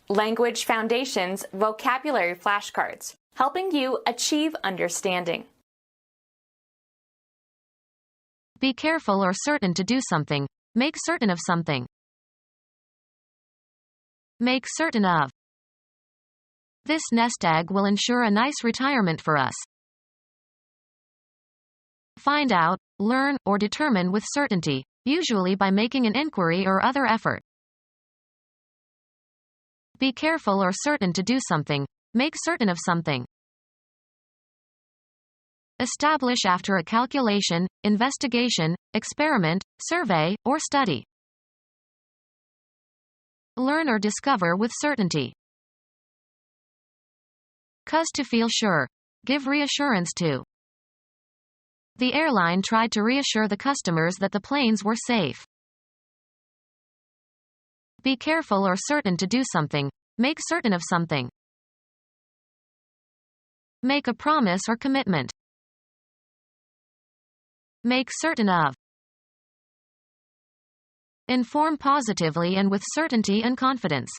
Language Foundations Vocabulary Flashcards, helping you achieve understanding. Be careful or certain to do something. Make certain of something. Make certain of. This nest egg will ensure a nice retirement for us. Find out, learn, or determine with certainty, usually by making an inquiry or other effort. Be careful or certain to do something. Make certain of something. Establish after a calculation, investigation, experiment, survey, or study. Learn or discover with certainty. Cause to feel sure. Give reassurance to. The airline tried to reassure the customers that the planes were safe. Be careful or certain to do something. Make certain of something. Make a promise or commitment. Make certain of. Inform positively and with certainty and confidence.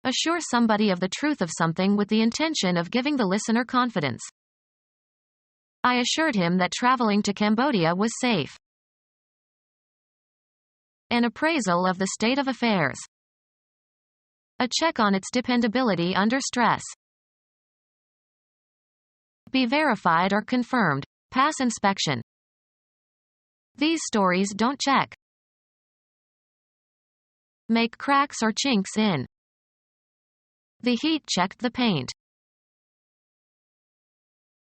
Assure somebody of the truth of something with the intention of giving the listener confidence. I assured him that traveling to Cambodia was safe. An appraisal of the state of affairs. A check on its dependability under stress. Be verified or confirmed. Pass inspection. These stories don't check. Make cracks or chinks in. The heat checked the paint.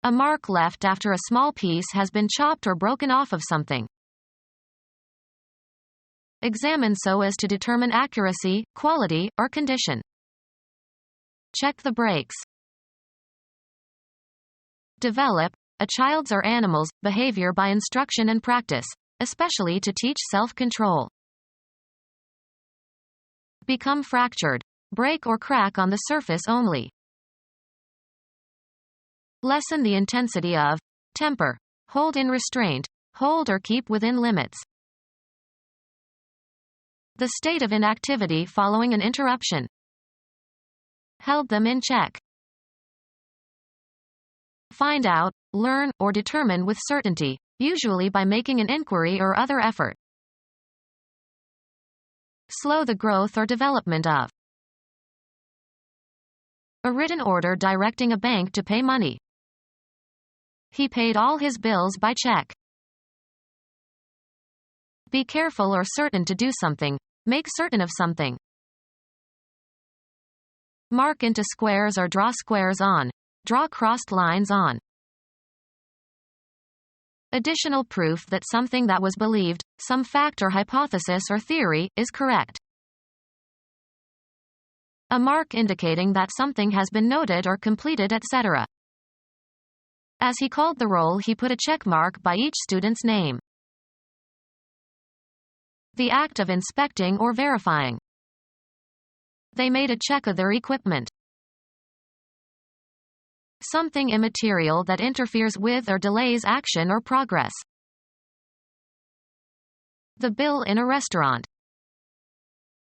A mark left after a small piece has been chopped or broken off of something. Examine so as to determine accuracy, quality, or condition. Check the brakes. Develop a child's or animal's behavior by instruction and practice, especially to teach self-control. Become fractured. Break or crack on the surface only. Lessen the intensity of. Temper. Hold in restraint. Hold or keep within limits. The state of inactivity following an interruption. Held them in check. Find out, learn, or determine with certainty, usually by making an inquiry or other effort. Slow the growth or development of. A written order directing a bank to pay money. He paid all his bills by check. Be careful or certain to do something. Make certain of something. Mark into squares or draw squares on. Draw crossed lines on. Additional proof that something that was believed, some fact or hypothesis or theory, is correct. A mark indicating that something has been noted or completed, etc. As he called the roll, he put a check mark by each student's name. The act of inspecting or verifying. They made a check of their equipment. Something immaterial that interferes with or delays action or progress. The bill in a restaurant.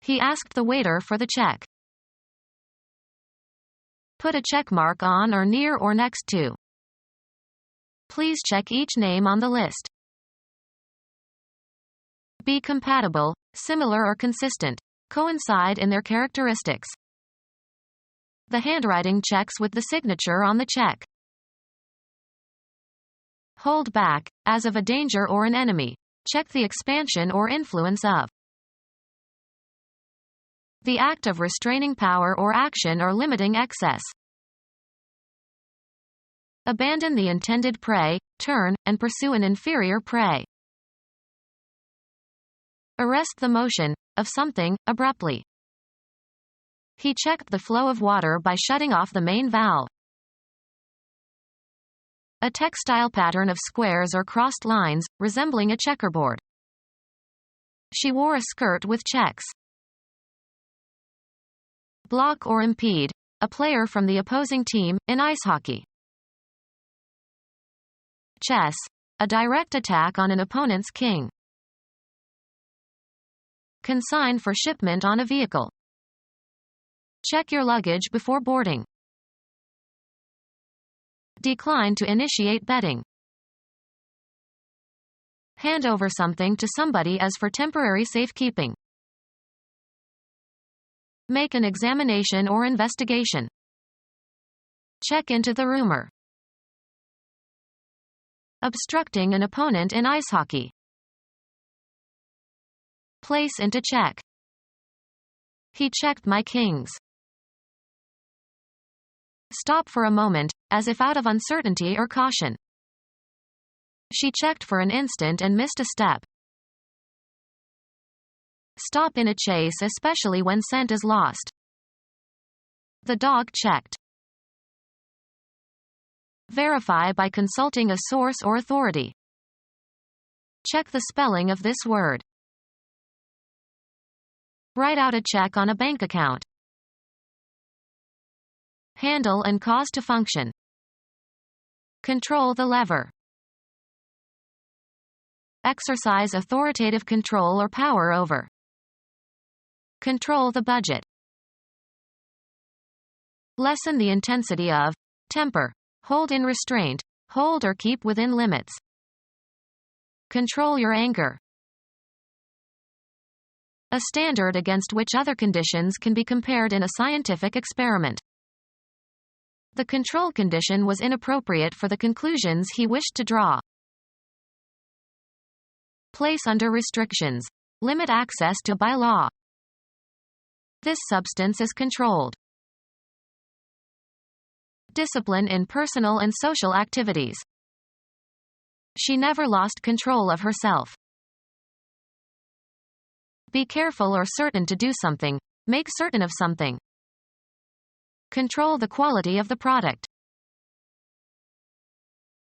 He asked the waiter for the check. Put a check mark on or near or next to. Please check each name on the list. Be compatible, similar or consistent. Coincide in their characteristics. The handwriting checks with the signature on the check. Hold back, as of a danger or an enemy. Check the expansion or influence of. The act of restraining power or action or limiting excess. Abandon the intended prey, turn, and pursue an inferior prey. Arrest the motion of something abruptly. He checked the flow of water by shutting off the main valve. A textile pattern of squares or crossed lines, resembling a checkerboard. She wore a skirt with checks. Block or impede, a player from the opposing team, in ice hockey. Chess, a direct attack on an opponent's king. Consign for shipment on a vehicle. Check your luggage before boarding. Decline to initiate betting. Hand over something to somebody as for temporary safekeeping. Make an examination or investigation. Check into the rumor. Obstructing an opponent in ice hockey. Place into check. He checked my kings. Stop for a moment, as if out of uncertainty or caution. She checked for an instant and missed a step. Stop in a chase, especially when scent is lost. The dog checked. Verify by consulting a source or authority. Check the spelling of this word. Write out a check on a bank account. Handle and cause to function. Control the lever. Exercise authoritative control or power over. Control the budget. Lessen the intensity of. Temper. Hold in restraint. Hold or keep within limits. Control your anger. A standard against which other conditions can be compared in a scientific experiment. The control condition was inappropriate for the conclusions he wished to draw. Place under restrictions. Limit access to by law. This substance is controlled. Discipline in personal and social activities. She never lost control of herself. Be careful or certain to do something. Make certain of something. Control the quality of the product.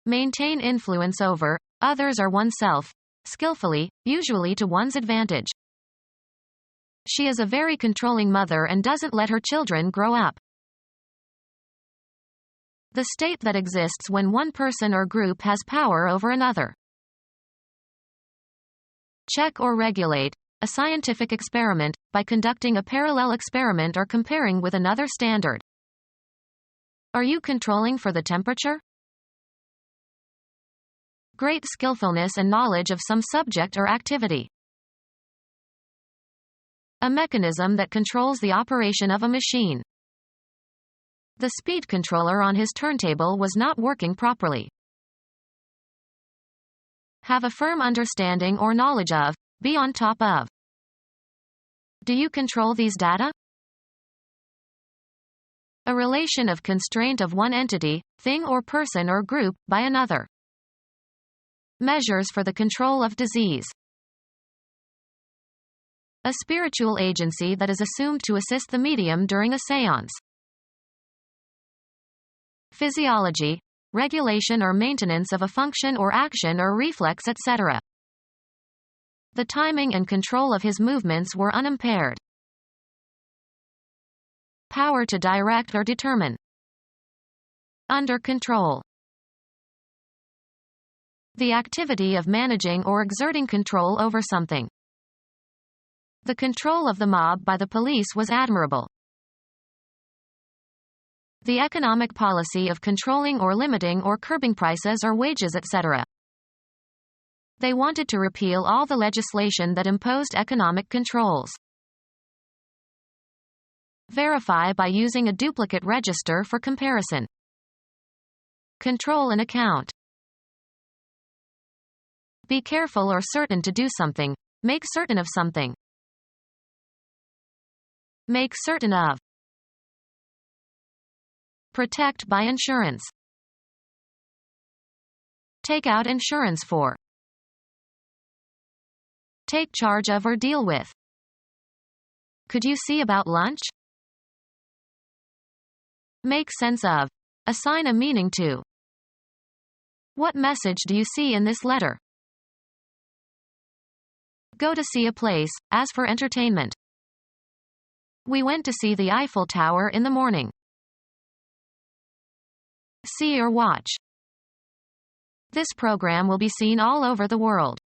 Maintain influence over others or oneself, skillfully, usually to one's advantage. She is a very controlling mother and doesn't let her children grow up. The state that exists when one person or group has power over another. Check or regulate a scientific experiment by conducting a parallel experiment or comparing with another standard. Are you controlling for the temperature? Great skillfulness and knowledge of some subject or activity. A mechanism that controls the operation of a machine. The speed controller on his turntable was not working properly. Have a firm understanding or knowledge of, be on top of. Do you control these data? A relation of constraint of one entity, thing or person or group, by another. Measures for the control of disease. A spiritual agency that is assumed to assist the medium during a séance. Physiology, regulation or maintenance of a function or action or reflex, etc. The timing and control of his movements were unimpaired. Power to direct or determine. Under control. The activity of managing or exerting control over something. The control of the mob by the police was admirable. The economic policy of controlling or limiting or curbing prices or wages, etc. They wanted to repeal all the legislation that imposed economic controls. Verify by using a duplicate register for comparison. Control an account. Be careful or certain to do something. Make certain of something. Make certain of. Protect by insurance. Take out insurance for. Take charge of or deal with. Could you see about lunch? Make sense of. Assign a meaning to. What message do you see in this letter? Go to see a place, as for entertainment. We went to see the Eiffel Tower in the morning. See or watch. This program will be seen all over the world.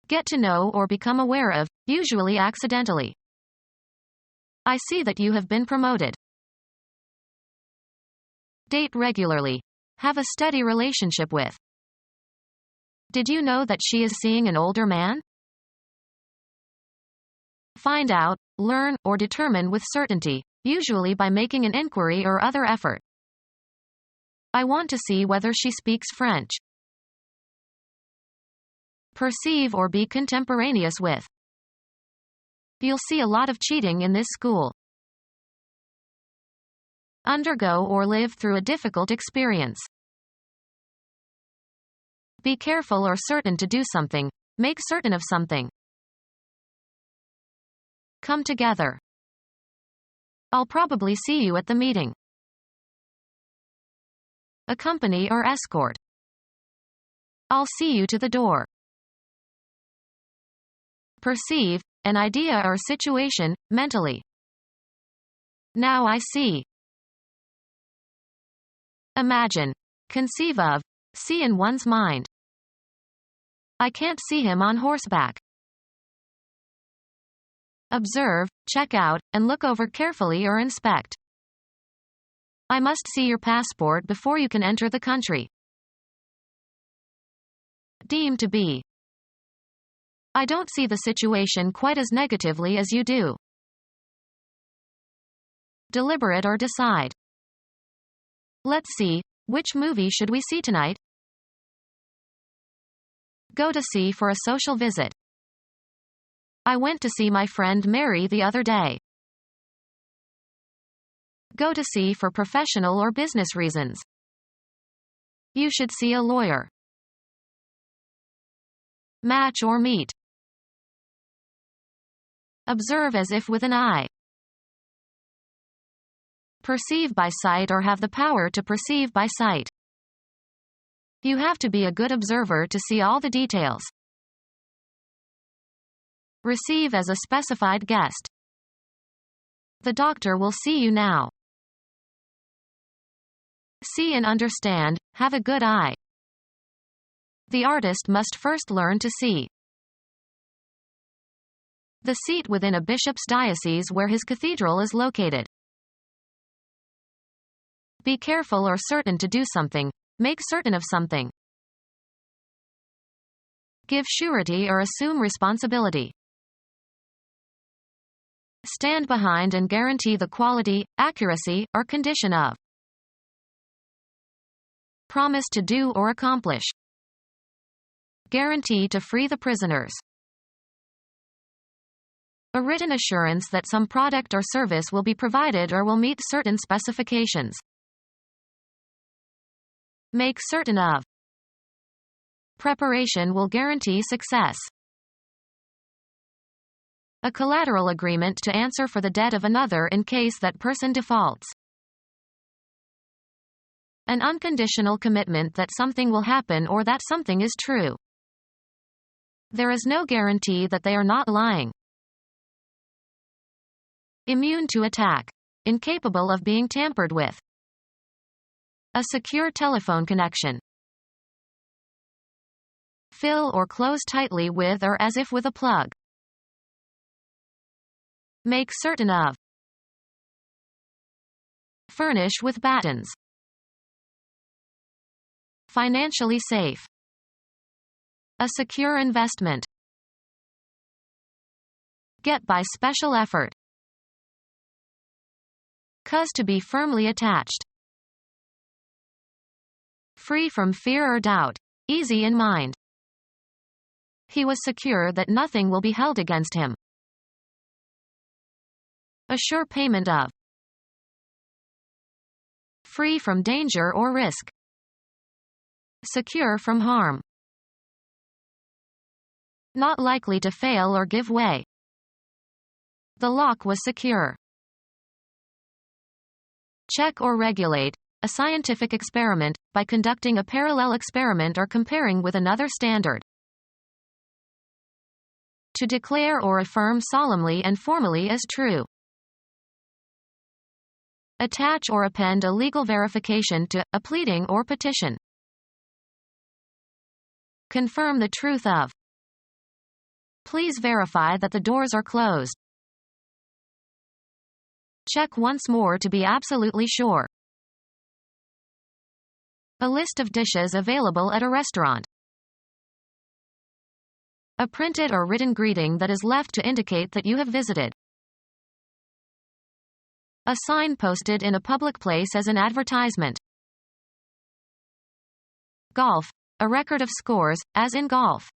Get to know or become aware of, usually accidentally. I see that you have been promoted. Date regularly. Have a steady relationship with. Did you know that she is seeing an older man? Find out, learn, or determine with certainty, usually by making an inquiry or other effort. I want to see whether she speaks French. Perceive or be contemporaneous with. You'll see a lot of cheating in this school. Undergo or live through a difficult experience. Be careful or certain to do something. Make certain of something. Come together. I'll probably see you at the meeting. Accompany or escort. I'll see you to the door. Perceive, an idea or situation, mentally. Now I see. Imagine. Conceive of. See in one's mind. I can't see him on horseback. Observe, check out, and look over carefully or inspect. I must see your passport before you can enter the country. Deem to be. I don't see the situation quite as negatively as you do. Deliberate or decide. Let's see, which movie should we see tonight? Go to see for a social visit. I went to see my friend Mary the other day. Go to see for professional or business reasons. You should see a lawyer. Match or meet. Observe as if with an eye. Perceive by sight or have the power to perceive by sight. You have to be a good observer to see all the details. Receive as a specified guest. The doctor will see you now. See and understand, have a good eye. The artist must first learn to see. The seat within a bishop's diocese where his cathedral is located. Be careful or certain to do something. Make certain of something. Give surety or assume responsibility. Stand behind and guarantee the quality, accuracy, or condition of. Promise to do or accomplish. Guarantee to free the prisoners. A written assurance that some product or service will be provided or will meet certain specifications. Make certain of. Preparation will guarantee success. A collateral agreement to answer for the debt of another in case that person defaults. An unconditional commitment that something will happen or that something is true. There is no guarantee that they are not lying. Immune to attack. Incapable of being tampered with. A secure telephone connection. Fill or close tightly with or as if with a plug. Make certain of. Furnish with battens. Financially safe. A secure investment. Get by special effort. Cause to be firmly attached. Free from fear or doubt. Easy in mind. He was secure that nothing will be held against him. A sure payment of. Free from danger or risk. Secure from harm. Not likely to fail or give way. The lock was secure. Check or regulate. A scientific experiment, by conducting a parallel experiment or comparing with another standard. To declare or affirm solemnly and formally as true. Attach or append a legal verification to a pleading or petition. Confirm the truth of. Please verify that the doors are closed. Check once more to be absolutely sure. A list of dishes available at a restaurant. A printed or written greeting that is left to indicate that you have visited. A sign posted in a public place as an advertisement. Golf. A record of scores, as in golf.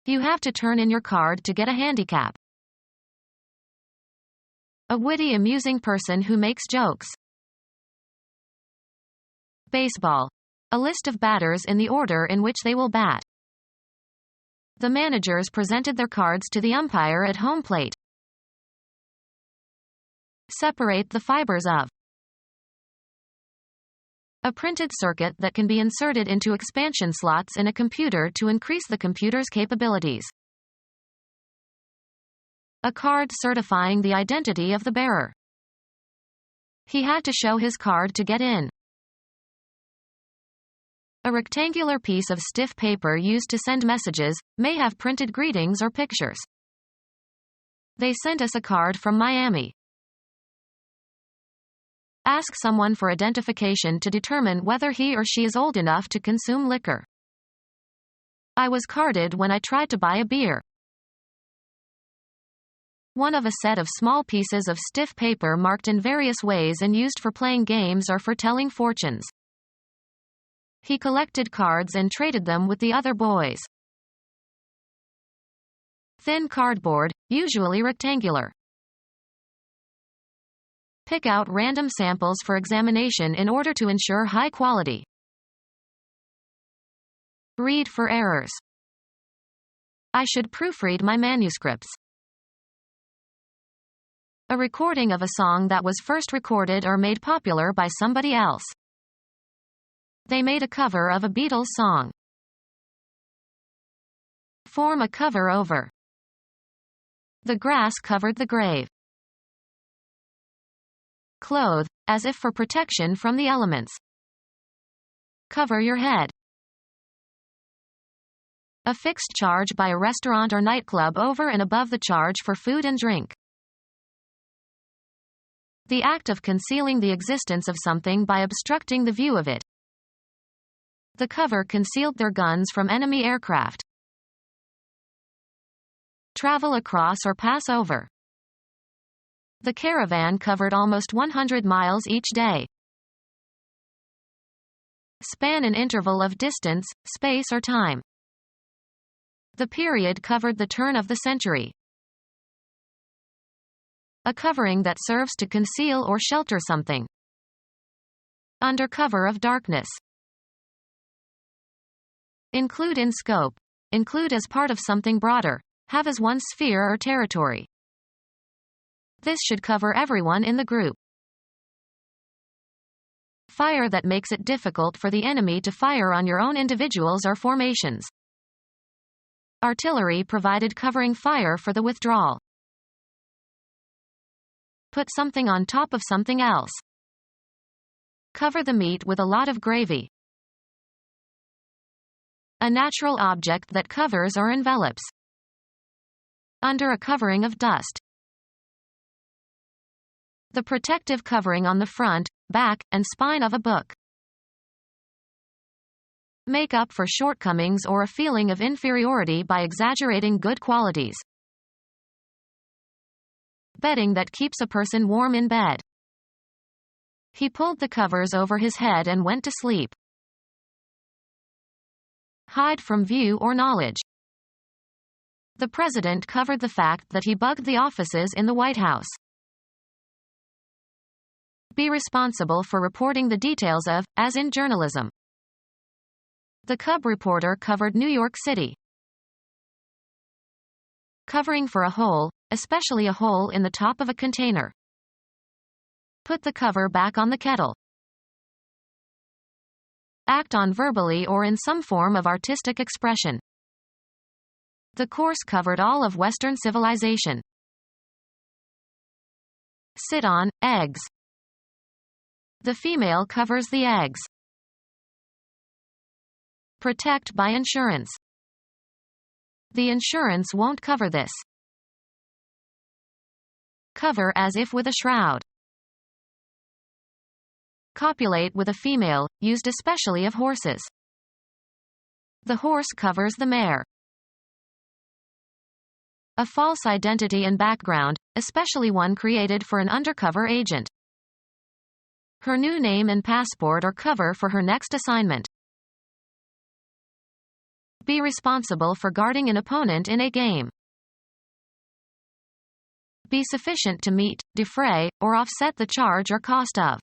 You have to turn in your card to get a handicap. A witty, amusing person who makes jokes. Baseball. A list of batters in the order in which they will bat. The managers presented their cards to the umpire at home plate. Separate the fibers of. A printed circuit that can be inserted into expansion slots in a computer to increase the computer's capabilities. A card certifying the identity of the bearer. He had to show his card to get in. A rectangular piece of stiff paper used to send messages, may have printed greetings or pictures. They sent us a card from Miami. Ask someone for identification to determine whether he or she is old enough to consume liquor. I was carded when I tried to buy a beer. One of a set of small pieces of stiff paper marked in various ways and used for playing games or for telling fortunes. He collected cards and traded them with the other boys. Thin cardboard, usually rectangular. Pick out random samples for examination in order to ensure high quality. Read for errors. I should proofread my manuscripts. A recording of a song that was first recorded or made popular by somebody else. They made a cover of a Beatles song. Form a cover over. The grass covered the grave. Clothe, as if for protection from the elements. Cover your head. A fixed charge by a restaurant or nightclub over and above the charge for food and drink. The act of concealing the existence of something by obstructing the view of it. The cover concealed their guns from enemy aircraft. Travel across or pass over. The caravan covered almost 100 miles each day. Span an interval of distance, space or time. The period covered the turn of the century. A covering that serves to conceal or shelter something. Under cover of darkness. Include in scope. Include as part of something broader. Have as one sphere or territory. This should cover everyone in the group. Fire that makes it difficult for the enemy to fire on your own individuals or formations. Artillery provided covering fire for the withdrawal. Put something on top of something else. Cover the meat with a lot of gravy. A natural object that covers or envelops. Under a covering of dust. The protective covering on the front, back, and spine of a book. Make up for shortcomings or a feeling of inferiority by exaggerating good qualities. Bedding that keeps a person warm in bed. He pulled the covers over his head and went to sleep. Hide from view or knowledge. The president covered the fact that he bugged the offices in the White House. Be responsible for reporting the details of, as in journalism. The cub reporter covered New York City. Covering for a hole, especially a hole in the top of a container. Put the cover back on the kettle. Act on verbally or in some form of artistic expression. The course covered all of Western civilization. Sit on, eggs. The female covers the eggs. Protect by insurance. The insurance won't cover this. Cover as if with a shroud. Copulate with a female, used especially of horses. The horse covers the mare. A false identity and background, especially one created for an undercover agent. Her new name and passport or cover for her next assignment. Be responsible for guarding an opponent in a game. Be sufficient to meet, defray, or offset the charge or cost of.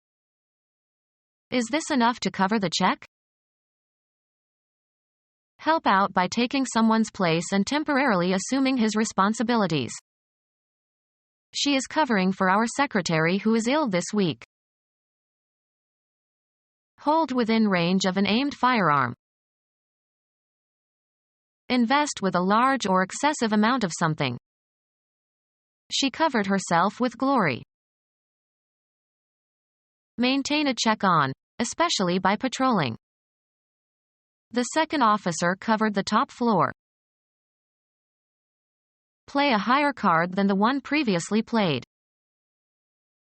Is this enough to cover the check? Help out by taking someone's place and temporarily assuming his responsibilities. She is covering for our secretary who is ill this week. Hold within range of an aimed firearm. Invest with a large or excessive amount of something. She covered herself with glory. Maintain a check on, especially by patrolling. The second officer covered the top floor. Play a higher card than the one previously played.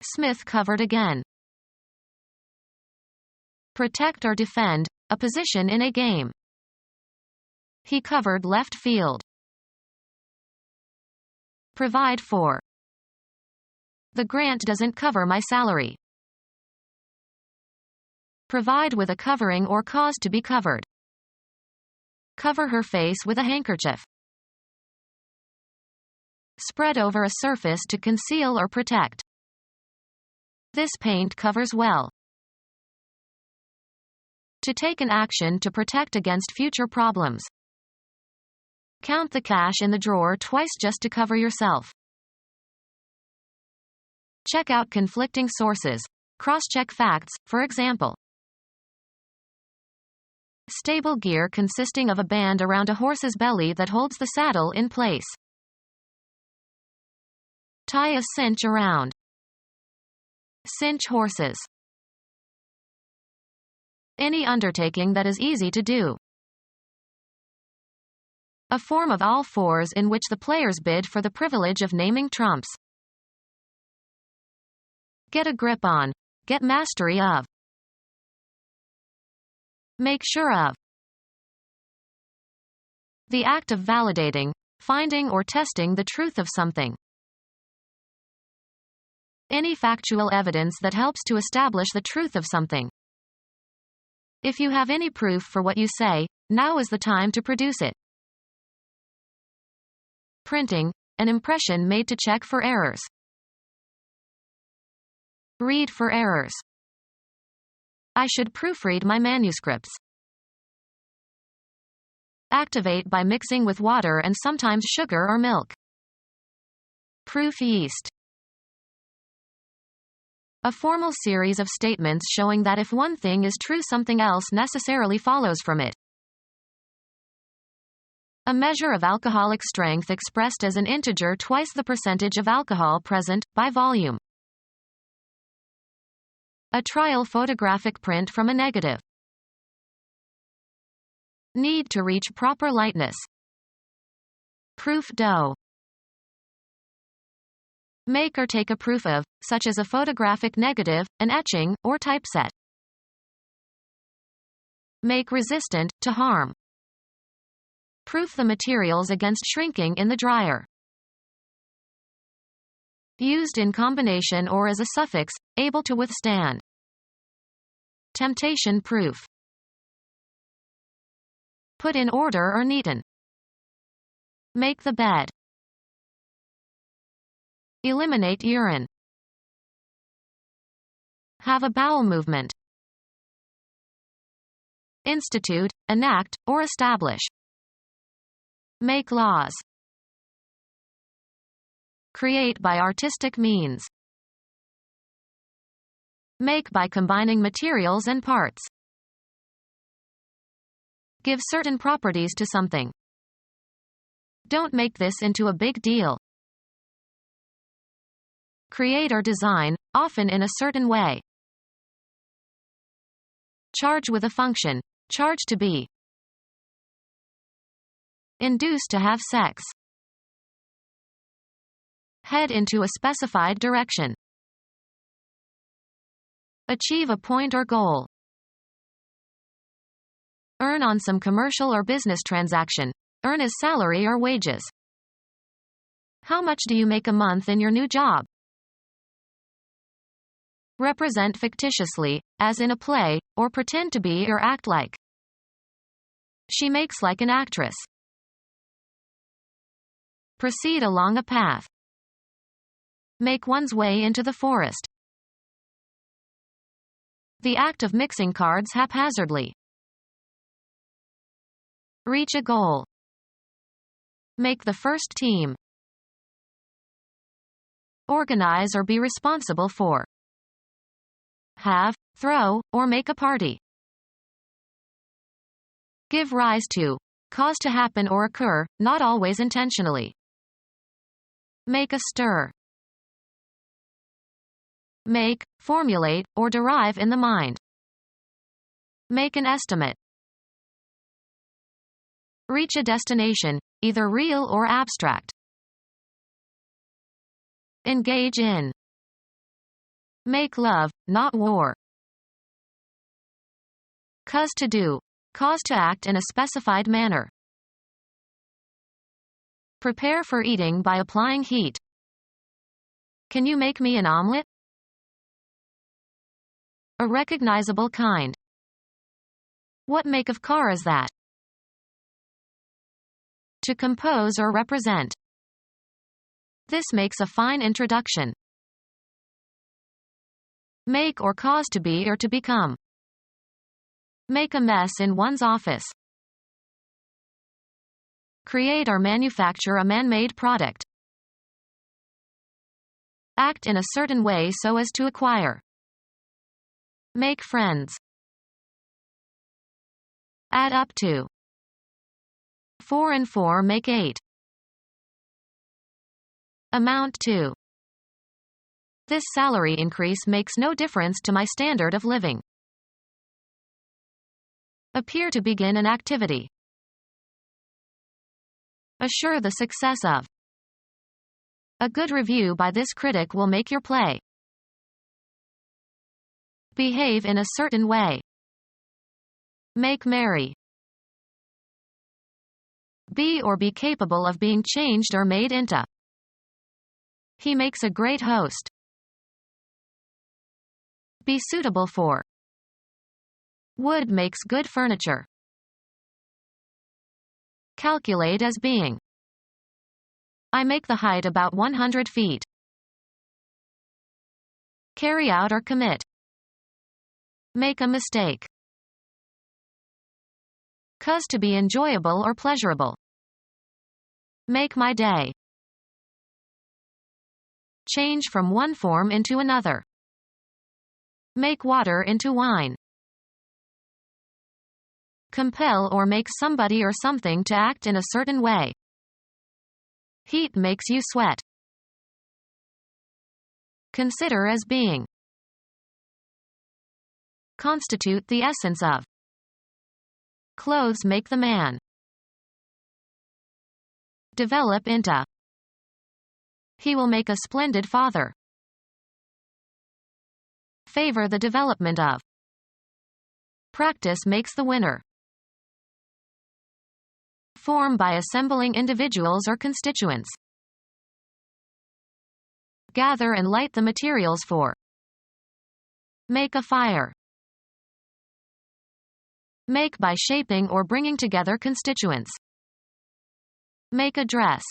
Smith covered again. Protect or defend, a position in a game. He covered left field. Provide for. The grant doesn't cover my salary. Provide with a covering or cause to be covered. Cover her face with a handkerchief. Spread over a surface to conceal or protect. This paint covers well. To take an action to protect against future problems. Count the cash in the drawer twice just to cover yourself. Check out conflicting sources. Cross-check facts, for example. Stable gear consisting of a band around a horse's belly that holds the saddle in place. Tie a cinch around. Cinch horses. Any undertaking that is easy to do. A form of all fours in which the players bid for the privilege of naming trumps. Get a grip on. Get mastery of. Make sure of. The act of validating, finding or testing the truth of something. Any factual evidence that helps to establish the truth of something. If you have any proof for what you say, now is the time to produce it. Printing, an impression made to check for errors. Read for errors. I should proofread my manuscripts. Activate by mixing with water and sometimes sugar or milk. Proof yeast. A formal series of statements showing that if one thing is true, something else necessarily follows from it. A measure of alcoholic strength expressed as an integer twice the percentage of alcohol present, by volume. A trial photographic print from a negative. Need to reach proper lightness. Proof dough. Make or take a proof of, such as a photographic negative, an etching, or typeset. Make resistant to harm. Proof the materials against shrinking in the dryer. Used in combination or as a suffix, able to withstand. Temptation proof. Put in order or neaten. Make the bed. Eliminate urine. Have a bowel movement. Institute, enact, or establish. Make laws. Create by artistic means. Make by combining materials and parts. Give certain properties to something. Don't make this into a big deal. Create or design, often in a certain way. Charge with a function. Charge to be. Induce to have sex. Head into a specified direction. Achieve a point or goal. Earn on some commercial or business transaction. Earn as salary or wages. How much do you make a month in your new job? Represent fictitiously, as in a play, or pretend to be or act like. She makes like an actress. Proceed along a path. Make one's way into the forest. The act of mixing cards haphazardly. Reach a goal. Make the first team. Organize or be responsible for. Have, throw, or make a party. Give rise to. Cause to happen or occur, not always intentionally. Make a stir. Make, formulate, or derive in the mind. Make an estimate. Reach a destination, either real or abstract. Engage in. Make love, not war. Cause to do. Cause to act in a specified manner. Prepare for eating by applying heat. Can you make me an omelet? A recognizable kind. What make of car is that? To compose or represent. This makes a fine introduction. Make or cause to be or to become. Make a mess in one's office. Create or manufacture a man-made product. Act in a certain way so as to acquire. Make friends. Add up to. 4 and 4 make 8. Amount to. This salary increase makes no difference to my standard of living. Appear to begin an activity. Assure the success of. A good review by this critic will make your play. Behave in a certain way. Make merry. Be or be capable of being changed or made into. He makes a great host. Be suitable for. Wood makes good furniture. Calculate as being. I make the height about 100 feet. Carry out or commit. Make a mistake. Cause to be enjoyable or pleasurable. Make my day. Change from one form into another. Make water into wine. Compel or make somebody or something to act in a certain way. Heat makes you sweat. Consider as being. Constitute the essence of. Clothes make the man. Develop into. He will make a splendid father. Favor the development of. Practice makes the winner. Form by assembling individuals or constituents. Gather and light the materials for. Make a fire. Make by shaping or bringing together constituents. Make a dress.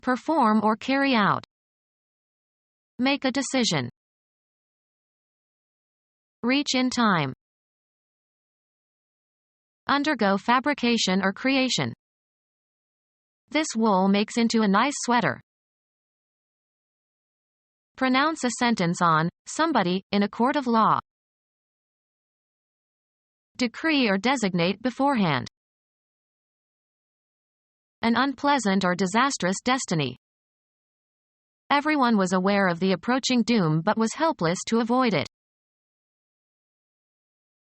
Perform or carry out. Make a decision. Reach in time. Undergo fabrication or creation. This wool makes into a nice sweater. Pronounce a sentence on somebody in a court of law. Decree or designate beforehand. An unpleasant or disastrous destiny. Everyone was aware of the approaching doom but was helpless to avoid it.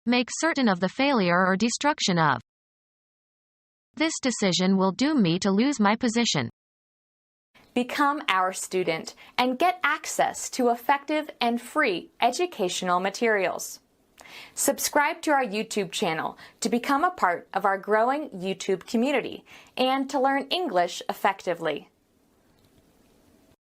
Make certain of the failure or destruction of. This decision will doom me to lose my position. Become our student and get access to effective and free educational materials. Subscribe to our YouTube channel to become a part of our growing YouTube community and to learn English effectively.